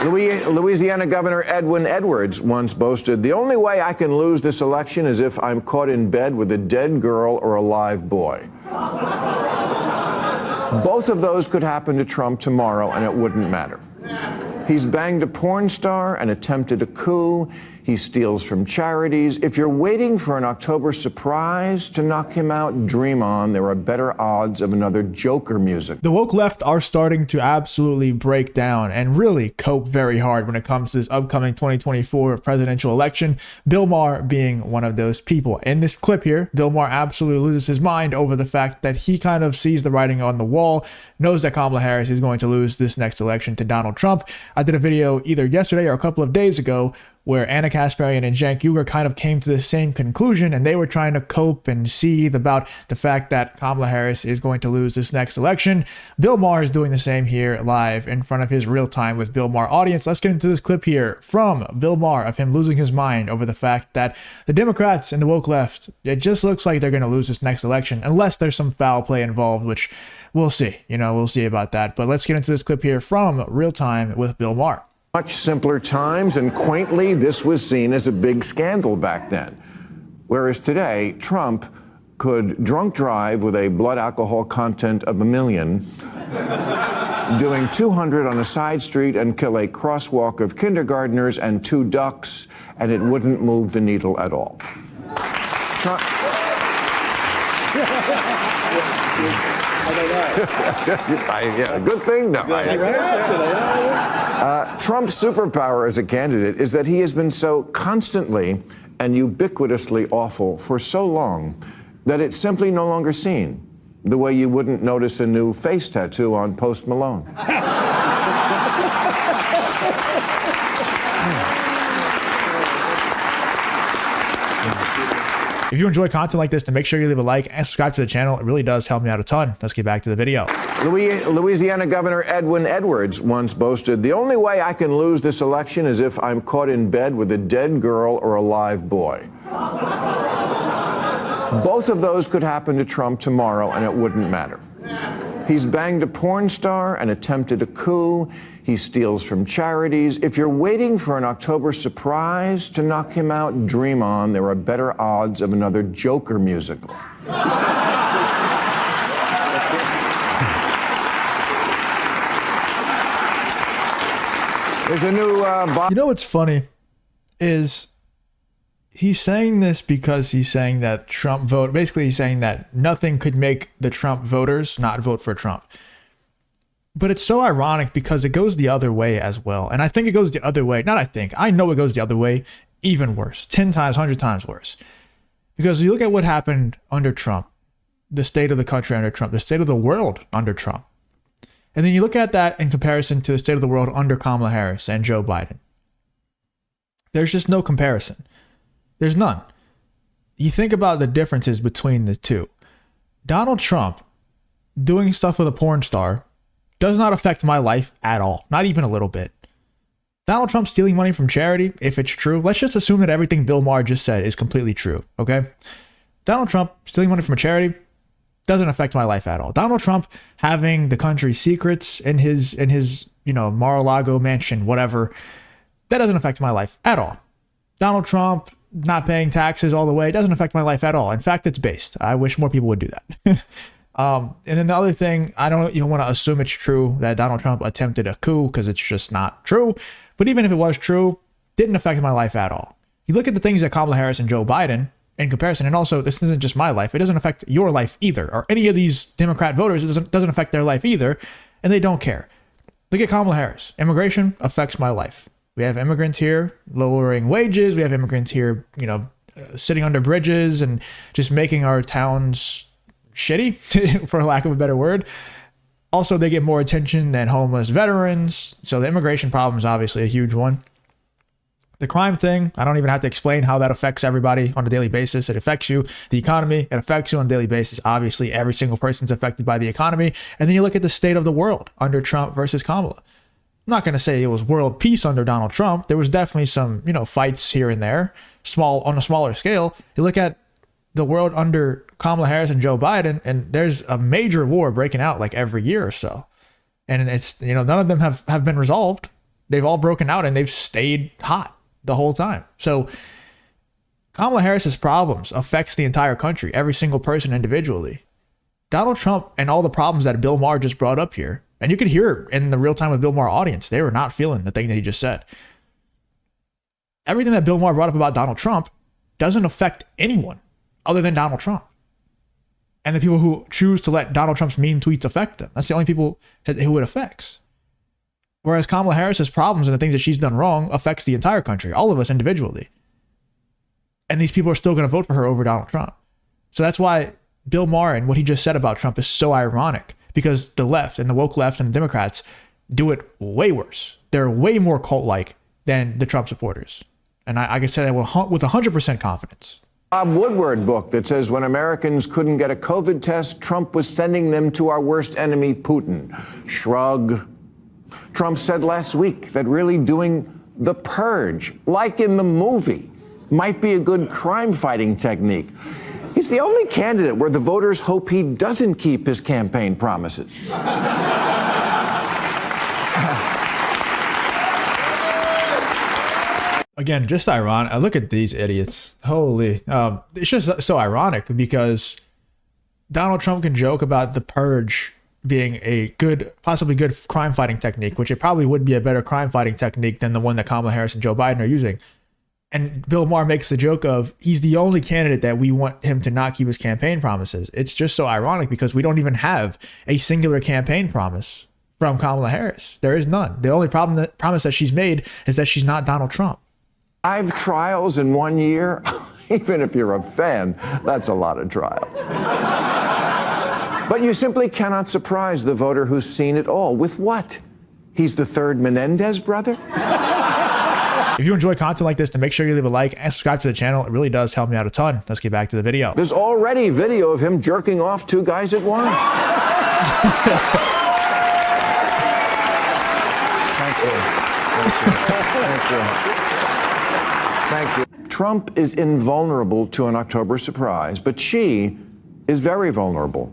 Louisiana Governor Edwin Edwards once boasted, "The only way I can lose this election is if I'm caught in bed with a dead girl or a live boy." Both of those could happen to Trump tomorrow, and it wouldn't matter. He's banged a porn star and attempted a coup. He steals from charities. If you're waiting for an October surprise to knock him out, dream on. There are better odds of another Joker music. The woke left are starting to absolutely break down and really cope very hard when it comes to this upcoming 2024 presidential election, Bill Maher being one of those people. In this clip here, Bill Maher absolutely loses his mind over the fact that he kind of sees the writing on the wall, knows that Kamala Harris is going to lose this next election to Donald Trump. I did a video either yesterday or a couple of days ago where Anna Kasparian and Cenk Uygur kind of came to the same conclusion, and they were trying to cope and seethe about the fact that Kamala Harris is going to lose this next election. Bill Maher is doing the same here live in front of his Real Time with Bill Maher audience. Let's get into this clip here from Bill Maher of him losing his mind over the fact that the Democrats and the woke left, it just looks like they're going to lose this next election unless there's some foul play involved, which we'll see. We'll see about that. But let's get into this clip here from Real Time with Bill Maher. Much simpler times, and quaintly, this was seen as a big scandal back then. Whereas today, Trump could drunk drive with a blood alcohol content of 1 million, doing 200 on a side street and kill a crosswalk of kindergartners and 2 ducks, and it wouldn't move the needle at all. Trump. Yeah, good thing, no. Trump's superpower as a candidate is that he has been so constantly and ubiquitously awful for so long that it's simply no longer seen, the way you wouldn't notice a new face tattoo on Post Malone. If you enjoy content like this, then make sure you leave a like and subscribe to the channel. It really does help me out a ton. Let's get back to the video. Louisiana Governor Edwin Edwards once boasted, "The only way I can lose this election is if I'm caught in bed with a dead girl or a live boy." Both of those could happen to Trump tomorrow, and it wouldn't matter. He's banged a porn star and attempted a coup. He steals from charities. If you're waiting for an October surprise to knock him out, dream on. There are better odds of another Joker musical. There's a new... what's funny is he's saying this because he's saying that Trump vote, basically he's saying that nothing could make the Trump voters not vote for Trump. But it's so ironic because it goes the other way as well. And I think it goes the other way. Not I think. I know it goes the other way. Even worse. 10 times, 100 times worse. Because you look at what happened under Trump, the state of the country under Trump, the state of the world under Trump. And then you look at that in comparison to the state of the world under Kamala Harris and Joe Biden. There's just no comparison. There's none. You think about the differences between the two. Donald Trump doing stuff with a porn star does not affect my life at all. Not even a little bit. Donald Trump stealing money from charity, if it's true, let's just assume that everything Bill Maher just said is completely true, okay? Donald Trump stealing money from a charity doesn't affect my life at all. Donald Trump having the country's secrets in his Mar-a-Lago mansion, whatever, that doesn't affect my life at all. Donald Trump not paying taxes all the way doesn't affect my life at all. In fact, it's based. I wish more people would do that. And then the other thing, I don't even want to assume it's true that Donald Trump attempted a coup because it's just not true. But even if it was true, didn't affect my life at all. You look at the things that Kamala Harris and Joe Biden in comparison, and also this isn't just my life. It doesn't affect your life either, or any of these Democrat voters. It doesn't affect their life either, and they don't care. Look at Kamala Harris. Immigration affects my life. We have immigrants here lowering wages. We have immigrants here, sitting under bridges and just making our towns shitty, for lack of a better word. Also, they get more attention than homeless veterans. So the immigration problem is obviously a huge one. The crime thing, I don't even have to explain how that affects everybody on a daily basis. It affects you. The economy, it affects you on a daily basis. Obviously, every single person's affected by the economy. And then you look at the state of the world under Trump versus Kamala. I'm not going to say it was world peace under Donald Trump. There was definitely some, fights here and there, on a smaller scale. You look at the world under Kamala Harris and Joe Biden, and there's a major war breaking out like every year or so. And it's, none of them have been resolved. They've all broken out and they've stayed hot the whole time. So Kamala Harris's problems affects the entire country, every single person individually. Donald Trump and all the problems that Bill Maher just brought up here, and you could hear in the real time with Bill Maher audience, they were not feeling the thing that he just said. Everything that Bill Maher brought up about Donald Trump doesn't affect anyone other than Donald Trump. And the people who choose to let Donald Trump's mean tweets affect them. That's the only people who it affects. Whereas Kamala Harris's problems and the things that she's done wrong affects the entire country, all of us individually. And these people are still going to vote for her over Donald Trump. So that's why Bill Maher and what he just said about Trump is so ironic, because the left and the woke left and the Democrats do it way worse. They're way more cult-like than the Trump supporters. And I can say that with 100% confidence. Bob Woodward book that says when Americans couldn't get a COVID test, Trump was sending them to our worst enemy, Putin. Shrug. Trump said last week that really doing the purge, like in the movie, might be a good crime-fighting technique. He's the only candidate where the voters hope he doesn't keep his campaign promises. Again, just ironic. Look at these idiots. Holy. It's just so ironic because Donald Trump can joke about the purge being a good, possibly good crime fighting technique, which it probably would be a better crime fighting technique than the one that Kamala Harris and Joe Biden are using. And Bill Maher makes the joke of he's the only candidate that we want him to not keep his campaign promises. It's just so ironic because we don't even have a singular campaign promise from Kamala Harris. There is none. The only promise that she's made is that she's not Donald Trump. 5 trials in 1 year? Even if you're a fan, that's a lot of trials. But you simply cannot surprise the voter who's seen it all. With what? He's the third Menendez brother? If you enjoy content like this, then make sure you leave a like and subscribe to the channel. It really does help me out a ton. Let's get back to the video. There's already video of him jerking off 2 guys at once. Thank you. Thank you. Trump is invulnerable to an October surprise, but she is very vulnerable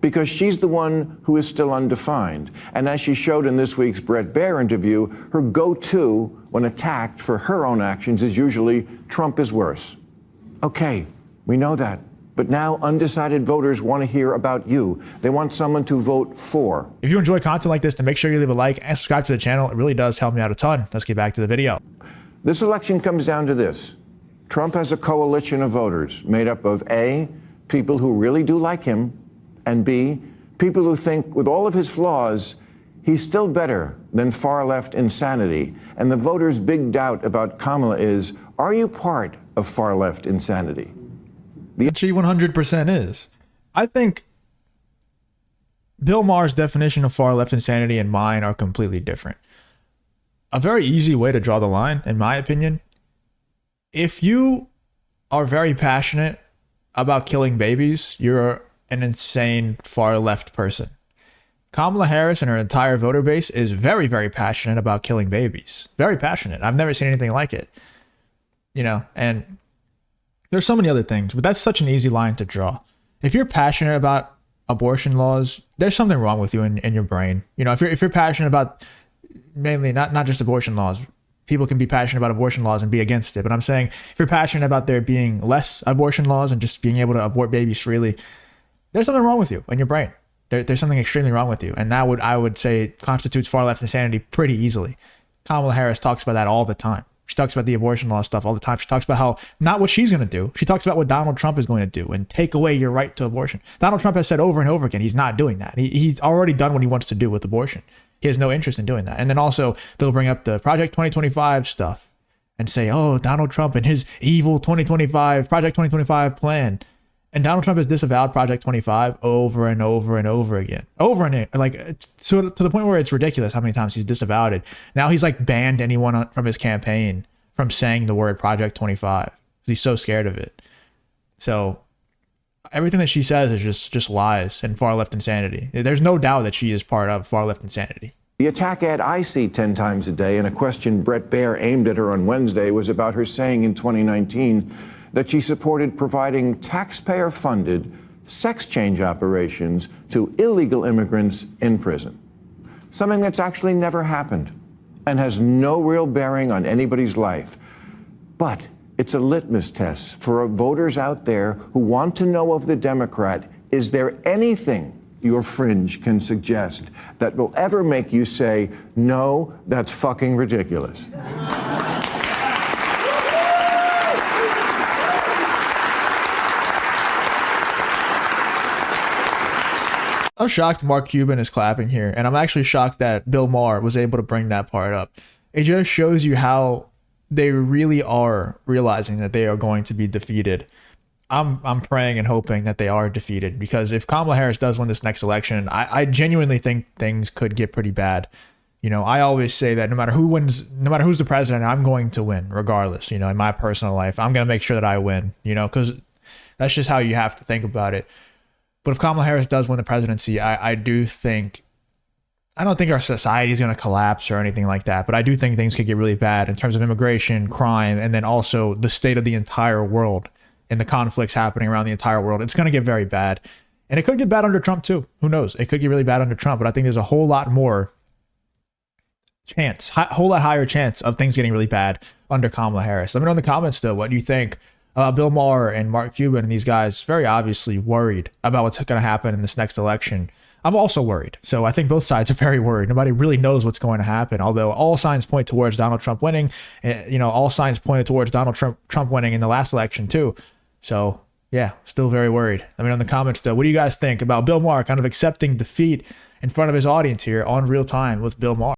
because she's the one who is still undefined. And as she showed in this week's Bret Baier interview, her go-to when attacked for her own actions is usually Trump is worse. Okay, we know that. But now undecided voters want to hear about you. They want someone to vote for. If you enjoy content like this, then make sure you leave a like and subscribe to the channel. It really does help me out a ton. Let's get back to the video. This election comes down to this. Trump has a coalition of voters made up of A, people who really do like him, and B, people who think with all of his flaws, he's still better than far-left insanity. And the voters' big doubt about Kamala is, are you part of far-left insanity? She 100% is. I think Bill Maher's definition of far-left insanity and mine are completely different. A very easy way to draw the line, in my opinion, if you are very passionate about killing babies, you're an insane far-left person. Kamala Harris and her entire voter base is very, very passionate about killing babies. Very passionate. I've never seen anything like it. You know, and there's so many other things, but that's such an easy line to draw. If you're passionate about abortion laws, there's something wrong with you in your brain. You know, if you're passionate about mainly not just abortion laws, people can be passionate about abortion laws and be against it. But I'm saying if you're passionate about there being less abortion laws and just being able to abort babies freely, there's something wrong with you in your brain. There's something extremely wrong with you. And that I would say constitutes far left insanity pretty easily. Kamala Harris talks about that all the time. She talks about the abortion law stuff all the time. She talks about how not what she's going to do. She talks about what Donald Trump is going to do and take away your right to abortion. Donald Trump has said over and over again, he's not doing that. He's already done what he wants to do with abortion. He has no interest in doing that. And then also they'll bring up the Project 2025 stuff and say, oh, Donald Trump and his evil Project 2025 plan. And Donald Trump has disavowed Project 25 over and over and over again. So to the point where it's ridiculous how many times he's disavowed it. Now he's like banned anyone from his campaign from saying the word Project 25. He's so scared of it. So everything that she says is just lies and far left insanity. There's no doubt that she is part of far left insanity. The attack ad I see 10 times a day, and a question Bret Baier aimed at her on Wednesday was about her saying in 2019 that she supported providing taxpayer-funded sex change operations to illegal immigrants in prison. Something that's actually never happened. and has no real bearing on anybody's life. But it's a litmus test for voters out there who want to know of the Democrat, is there anything your fringe can suggest that will ever make you say, no, that's fucking ridiculous? I'm shocked Mark Cuban is clapping here, and I'm actually shocked that Bill Maher was able to bring that part up. It just shows you how they really are realizing that they are going to be defeated. I'm praying and hoping that they are defeated, because if Kamala Harris does win this next election, I genuinely think things could get pretty bad. You know, I always say that no matter who wins, no matter who's the president, I'm going to win regardless. You know, in my personal life, I'm going to make sure that I win, you know, because that's just how you have to think about it. But if Kamala Harris does win the presidency, I don't think our society is going to collapse or anything like that. But I do think things could get really bad in terms of immigration, crime, and then also the state of the entire world and the conflicts happening around the entire world. It's going to get very bad. And it could get bad under Trump too. Who knows? It could get really bad under Trump. But I think there's a whole lot more chance, whole lot higher chance of things getting really bad under Kamala Harris. Let me know in the comments still, what do you think? Bill Maher and Mark Cuban and these guys very obviously worried about what's going to happen in this next election. I'm also worried. So I think both sides are very worried. Nobody really knows what's going to happen. Although all signs point towards Donald Trump winning, you know, all signs pointed towards Donald Trump winning in the last election too. So yeah, still very worried. Let me know in the comments though, what do you guys think about Bill Maher kind of accepting defeat in front of his audience here on Real Time with Bill Maher?